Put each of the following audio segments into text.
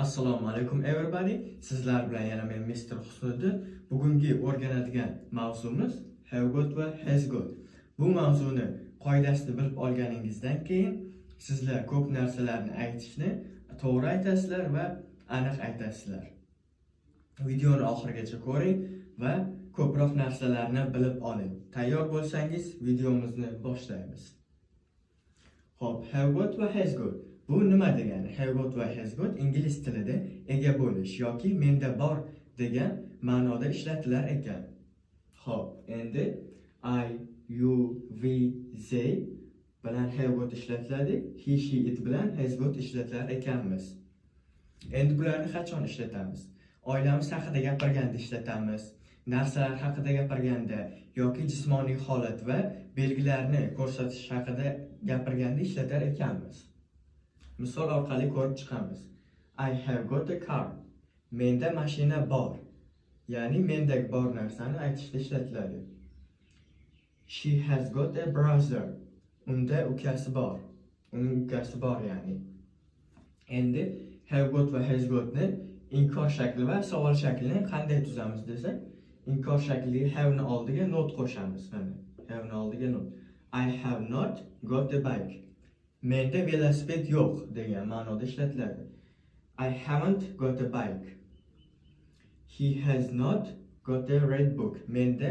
Assalomu alaykum everybody. Sizlar bilan yana men Mr. Husniddin. Bugungi o'rganadigan mavzumiz have got va has got. Bu mavzuni qoidasini bilib olganingizdan keyin sizlar ko'p narsalarni aytishni to'g'ri aytasizlar va aniq aytasizlar. Videoni oxirigacha ko'ring va ko'proq narsalarni bilib oling. Tayyor bo'lsangiz videomizni boshlaymiz. Xo'p, have got va has got. Bu nima degani? Have got va has got ingliz tilida ega bo'lish yoki menda bor degan ma'noda ishlatilar ekan. Xo'p, endi I, you, we, they bilan have got ishlatiladi, he, she, it bilan has got ishlatilar ekanmiz. Endi bularni qachon ishlatamiz? Oilamiz haqida gapirganda ishlatamiz. Narsalar haqida gapirganda yoki jismoniy holat va belgilarni ko'rsatish haqida gapirganda ishlatar ekanmiz. Misol orqali ko'rib chiqamiz. I have got a car. Menda mashina bor. Ya'ni mendagi bor narsani aytishda ishlatiladi. She has got a brother. Unda ukasi bor. Uning ukasi bor ya'ni. Endi have got va has gotni inkor shakli va savol shaklini qanday tuzamiz desak, inkor shakliga have ni oldiga not qo'shamiz. Mana have ni oldiga not. I have not got a bike. Menda velosiped yo'q degan ma'noda ishlatiladi. I haven't got a bike. He has not got a red book. Menda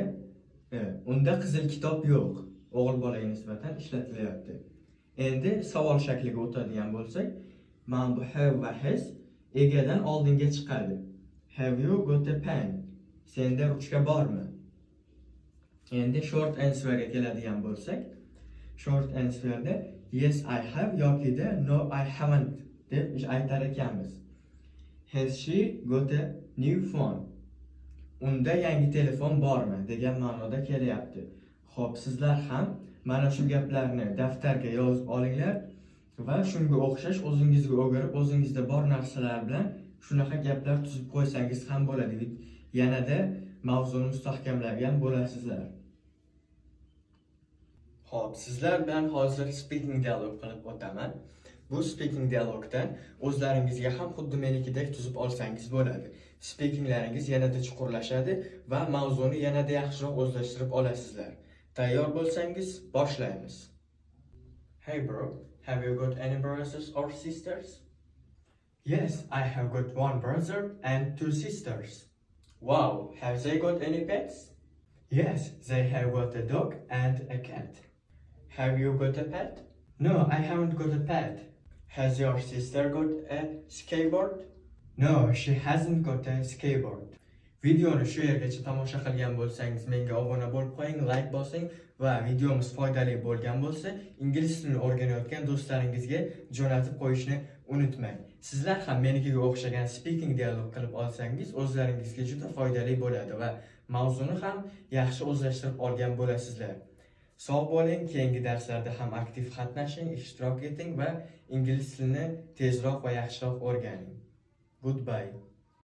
unda qizil kitob yo'q. O'g'il bolaga nisbatan ishlatilyapti. Endi savol shakliga o'tadigan bo'lsak, mana bu have va has egadan oldinga chiqadi. Have you got a pen? Senda ruchka bormi? Endi short answerga keladigan bo'lsak, short answerda yes I have yoki da no I haven't deb aytar ekanmiz. Has she got a new phone? Unda yangi telefon bormi degan ma'noda kelyapti. Xo'p, sizlar ham mana shu gaplarni daftarga yozib olinglar va shunga o'xshash o'zingizga o'girib, o'zingizda bor narsalar bilan shunaqa gaplar tuzib qo'ysangiz ham bo'ladi. Yanada mavzuni mustahkamlagan bo'lasizlar. Xo'p, sizlar bilan hozir speaking dialog qilib o'taman. Bu speaking dialogdan o'zlaringizga ham xuddi menikidek tuzib olsangiz bo'ladi. Speakinglaringiz yanada chuqurlashadi va mavzuni yanada yaxshiroq o'zlashtirib olasizlar. Tayyor bo'lsangiz, boshlaymiz. Hey bro, have you got any brothers or sisters? Yes, I have got one brother and two sisters. Wow, have they got any pets? Yes, they have got a dog and a cat. Have you got a pet? No, I haven't got a pet. Has your sister got a skateboard? No, she hasn't got a skateboard. Videoni shu yergacha tomosha qilgan bo'lsangiz, menga obuna bo'lib qo'ying, like bosing va videomiz foydali bo'lgan bo'lsa, ingliz tilini o'rganayotgan do'stlaringizga jo'natib qo'yishni unutmang. Sizlar ham menikiga o'xshagan speaking dialog qilib olsangiz, o'zlaringizga juda foydali bo'ladi va mavzuni ham yaxshi o'zlashtirib olgan bo'lasizlar. Sog' bo'ling, keyingi darslarda ham aktiv qatnashing, ishtirok eting va ingliz tilini tezroq va yaxshiroq o'rganing. Goodbye.